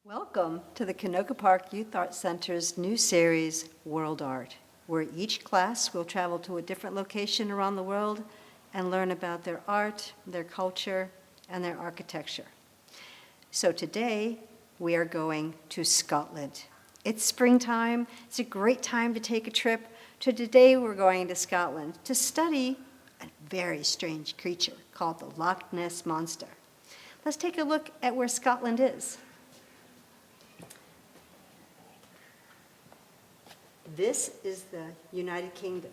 Welcome to the Canoga Park Youth Art Center's new series, World Art, where each class will travel to a different location around the world and learn about their art, their culture, and their architecture. So today, we are going to Scotland. It's springtime. It's a great time to take a trip. Today, we're going to Scotland to study a very strange creature called the Loch Ness Monster. Let's take a look at where Scotland is. This is the United Kingdom,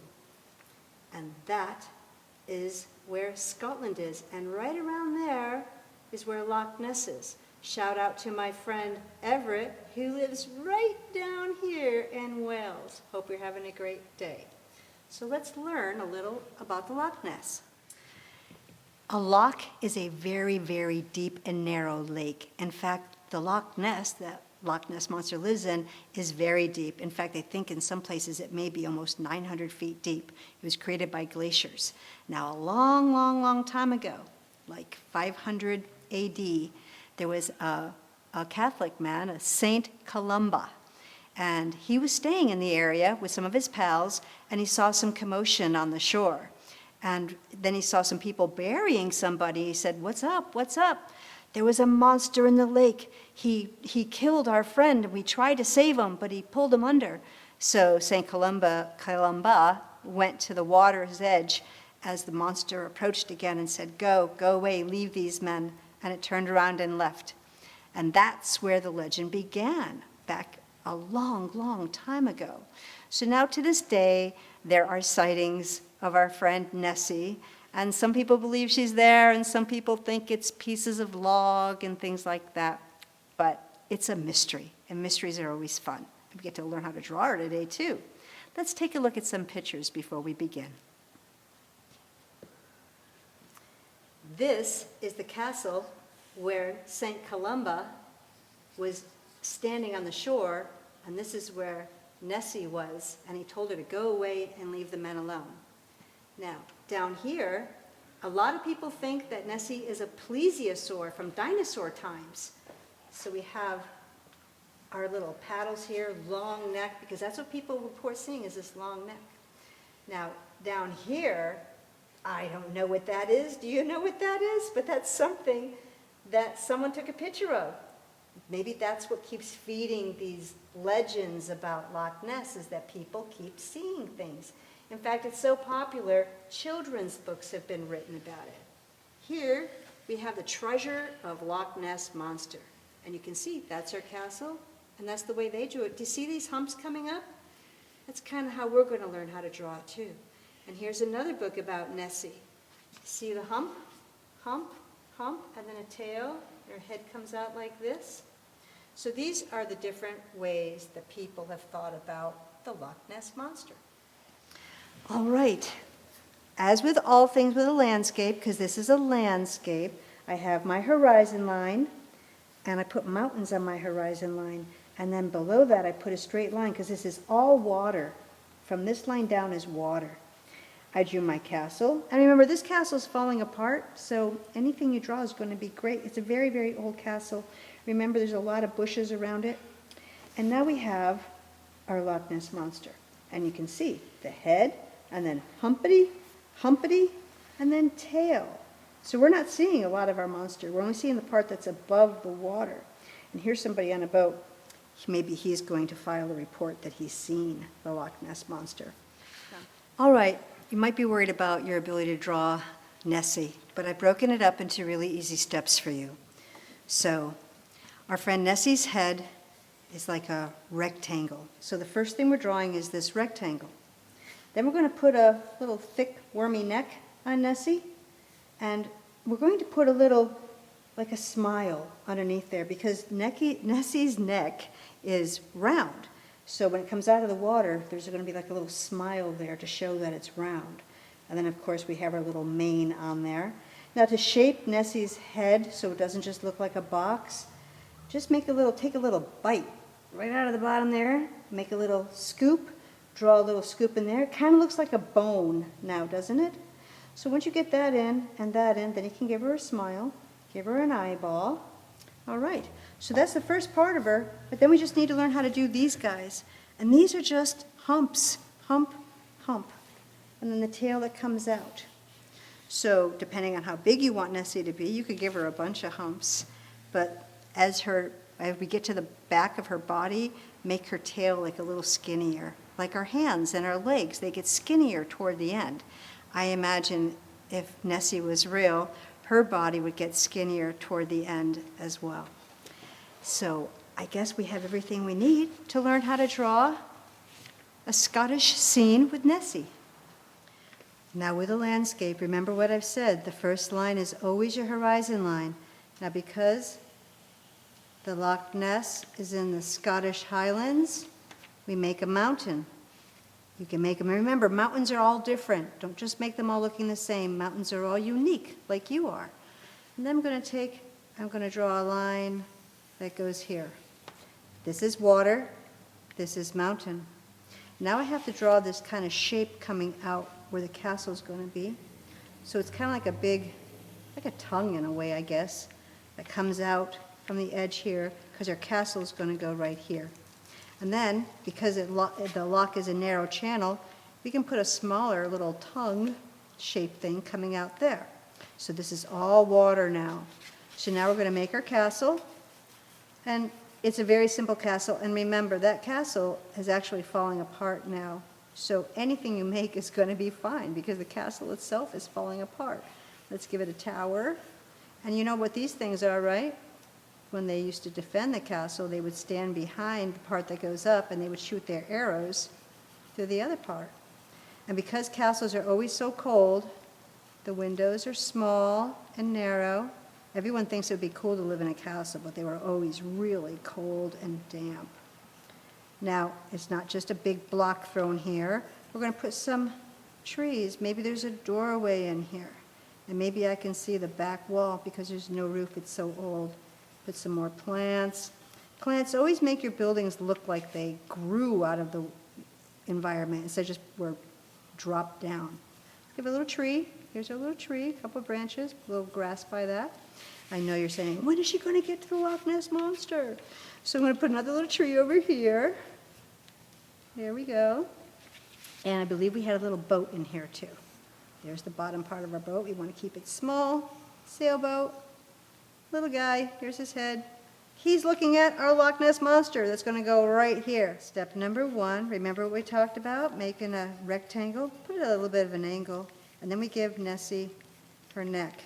and that is where Scotland is. And right around there is where Loch Ness is. Shout out to my friend Everett, who lives right down here in Wales. Hope you're having a great day. So let's learn a little about the Loch Ness. A loch is a very, very deep and narrow lake. In fact, the Loch Ness that Loch Ness Monster lives in is very deep. In fact, I think in some places it may be almost 900 feet deep. It was created by glaciers. Now, a long, long, long time ago, like 500 AD, there was a Catholic man, a Saint Columba, and he was staying in the area with some of his pals, and he saw some commotion on the shore. And then he saw some people burying somebody. He said, "What's up? What's up?" There was a monster in the lake. He killed our friend, and we tried to save him, but he pulled him under. So St. Columba went to the water's edge as the monster approached again and said, go away, leave these men. And it turned around and left. And that's where the legend began, back a long, long time ago. So now to this day, there are sightings of our friend Nessie. And some people believe she's there, and some people think it's pieces of log and things like that. But it's a mystery, and mysteries are always fun. We get to learn how to draw her today, too. Let's take a look at some pictures before we begin. This is the castle where St. Columba was standing on the shore, and this is where Nessie was, and he told her to go away and leave the men alone. Now, down here, a lot of people think that Nessie is a plesiosaur from dinosaur times. So we have our little paddles here, long neck, because that's what people report seeing is this long neck. Now, down here, I don't know what that is. Do you know what that is? But that's something that someone took a picture of. Maybe that's what keeps feeding these legends about Loch Ness, is that people keep seeing things. In fact, it's so popular, children's books have been written about it. Here, we have the treasure of Loch Ness Monster. And you can see that's our castle, and that's the way they drew it. Do you see these humps coming up? That's kind of how we're going to learn how to draw it, too. And here's another book about Nessie. See the hump, hump, hump, and then a tail. Her head comes out like this. So these are the different ways that people have thought about the Loch Ness Monster. All right, as with all things with a landscape, because this is a landscape, I have my horizon line, and I put mountains on my horizon line, and then below that I put a straight line, because this is all water. From this line down is water. I drew my castle, and remember this castle is falling apart, so anything you draw is going to be great. It's a very, very old castle. Remember, there's a lot of bushes around it. And now we have our Loch Ness Monster, and you can see the head, and then humpity, humpity, and then tail. So we're not seeing a lot of our monster. We're only seeing the part that's above the water. And here's somebody on a boat. Maybe he's going to file a report that he's seen the Loch Ness Monster. All right, you might be worried about your ability to draw Nessie, but I've broken it up into really easy steps for you. So our friend Nessie's head is like a rectangle. So the first thing we're drawing is this rectangle. Then we're going to put a little thick, wormy neck on Nessie, and we're going to put a little, like a smile underneath there, because Nessie's neck is round. So when it comes out of the water, there's going to be like a little smile there to show that it's round. And then, of course, we have our little mane on there. Now, to shape Nessie's head so it doesn't just look like a box, just take a little bite right out of the bottom there, make a little scoop, draw a little scoop in there. It kind of looks like a bone now, doesn't it? So once you get that in and that in, then you can give her a smile, give her an eyeball, All right, so that's the first part of her, but then we just need to learn how to do these guys. And these are just humps, hump, hump, and then the tail that comes out. So depending on how big you want Nessie to be, you could give her a bunch of humps, but as we get to the back of her body, make her tail like a little skinnier. Like our hands and our legs, they get skinnier toward the end. I imagine if Nessie was real, her body would get skinnier toward the end as well. So I guess we have everything we need to learn how to draw a Scottish scene with Nessie. Now with a landscape, remember what I've said, the first line is always your horizon line. Now because the Loch Ness is in the Scottish Highlands, we make a mountain. You can make them, remember, mountains are all different. Don't just make them all looking the same. Mountains are all unique, like you are. And then I'm going to draw a line that goes here. This is water, this is mountain. Now I have to draw this kind of shape coming out where the castle is going to be. So it's kind of like a tongue in a way, I guess, that comes out from the edge here, because our castle is going to go right here. And then, because the loch is a narrow channel, we can put a smaller little tongue-shaped thing coming out there. So this is all water now. So now we're going to make our castle, and it's a very simple castle. And remember, that castle is actually falling apart now. So anything you make is going to be fine, because the castle itself is falling apart. Let's give it a tower. And you know what these things are, right? When they used to defend the castle, they would stand behind the part that goes up and they would shoot their arrows through the other part. And because castles are always so cold, the windows are small and narrow. Everyone thinks it would be cool to live in a castle, but they were always really cold and damp. Now, it's not just a big block thrown here. We're going to put some trees. Maybe there's a doorway in here. And maybe I can see the back wall because there's no roof, it's so old. Put some more plants. Plants always make your buildings look like they grew out of the environment instead of just were dropped down. Give a little tree. Here's our little tree, a couple of branches, a little grass by that. I know you're saying, when is she going to get to the Loch Ness Monster? So I'm going to put another little tree over here. There we go. And I believe we had a little boat in here too. There's the bottom part of our boat. We want to keep it small. Sailboat. Little guy, here's his head. He's looking at our Loch Ness Monster that's going to go right here. Step number 1, remember what we talked about? Making a rectangle, put it at a little bit of an angle, and then we give Nessie her neck.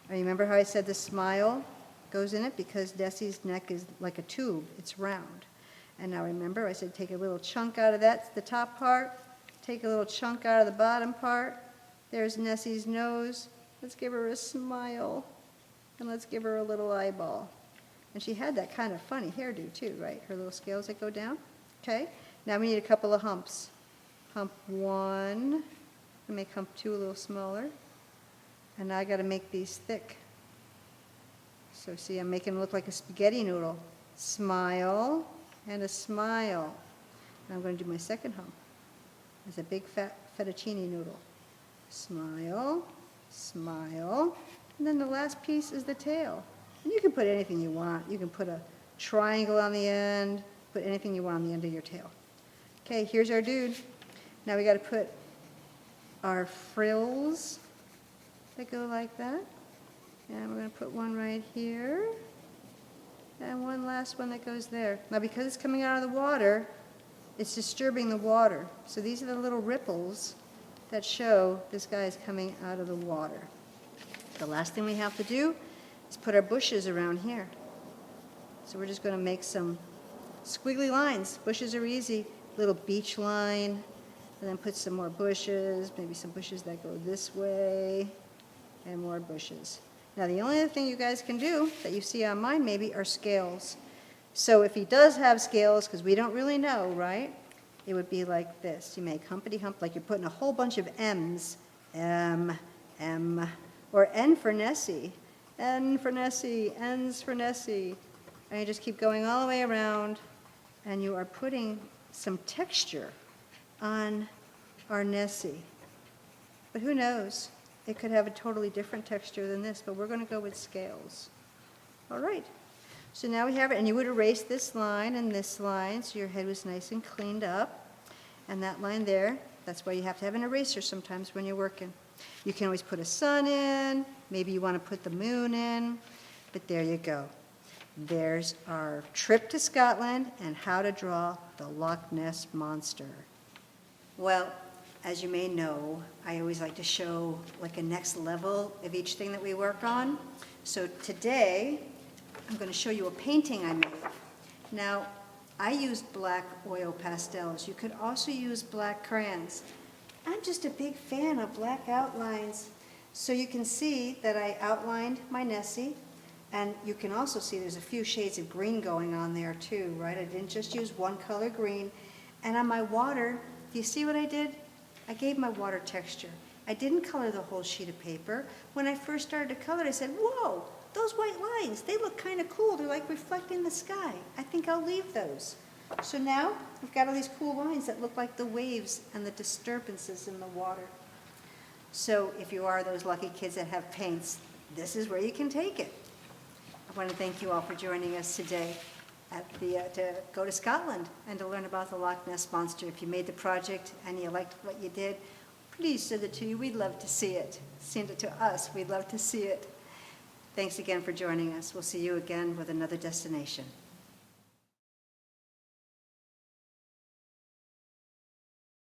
And remember how I said the smile goes in it? Because Nessie's neck is like a tube, it's round. And now remember, I said take a little chunk out of that, the top part, take a little chunk out of the bottom part. There's Nessie's nose. Let's give her a smile. And let's give her a little eyeball. And she had that kind of funny hairdo too, right? Her little scales that go down. Okay, now we need a couple of humps. Hump 1, and make hump 2 a little smaller. And now I got to make these thick. So see, I'm making them look like a spaghetti noodle. Smile, and a smile. And I'm going to do my second hump. It's a big fat fettuccine noodle. Smile, smile. And then the last piece is the tail. And you can put anything you want. You can put a triangle on the end, put anything you want on the end of your tail. Okay, here's our dude. Now we got to put our frills that go like that. And we're going to put one right here. And one last one that goes there. Now because it's coming out of the water, it's disturbing the water. So these are the little ripples that show this guy is coming out of the water. The last thing we have to do is put our bushes around here. So we're just going to make some squiggly lines. Bushes are easy. Little beach line, and then put some more bushes, maybe some bushes that go this way, and more bushes. Now the only other thing you guys can do that you see on mine maybe are scales. So if he does have scales, because we don't really know, right? It would be like this. You make humpity hump, like you're putting a whole bunch of M's. M, M. Or N for Nessie. N for Nessie, N's for Nessie. And you just keep going all the way around, and you are putting some texture on our Nessie. But who knows? It could have a totally different texture than this, but we're going to go with scales. All right. So now we have it, and you would erase this line and this line, so your head was nice and cleaned up. And that line there, that's why you have to have an eraser sometimes when you're working. You can always put a sun in, maybe you want to put the moon in, but there you go. There's our trip to Scotland and how to draw the Loch Ness Monster. Well, as you may know, I always like to show like a next level of each thing that we work on. So today, I'm going to show you a painting I made. Now, I used black oil pastels. You could also use black crayons. I'm just a big fan of black outlines. So you can see that I outlined my Nessie, and you can also see there's a few shades of green going on there too, right? I didn't just use one color green. And on my water, do you see what I did? I gave my water texture. I didn't color the whole sheet of paper. When I first started to color it, I said, whoa, those white lines, they look kind of cool. They're like reflecting the sky. I think I'll leave those. So now we've got all these cool lines that look like the waves and the disturbances in the water. So if you are those lucky kids that have paints, this is where you can take it. I want to thank you all for joining us today to go to Scotland and to learn about the Loch Ness Monster. If you made the project and you liked what you did, please send it to you. We'd love to see it. Send it to us. We'd love to see it. Thanks again for joining us. We'll see you again with another destination.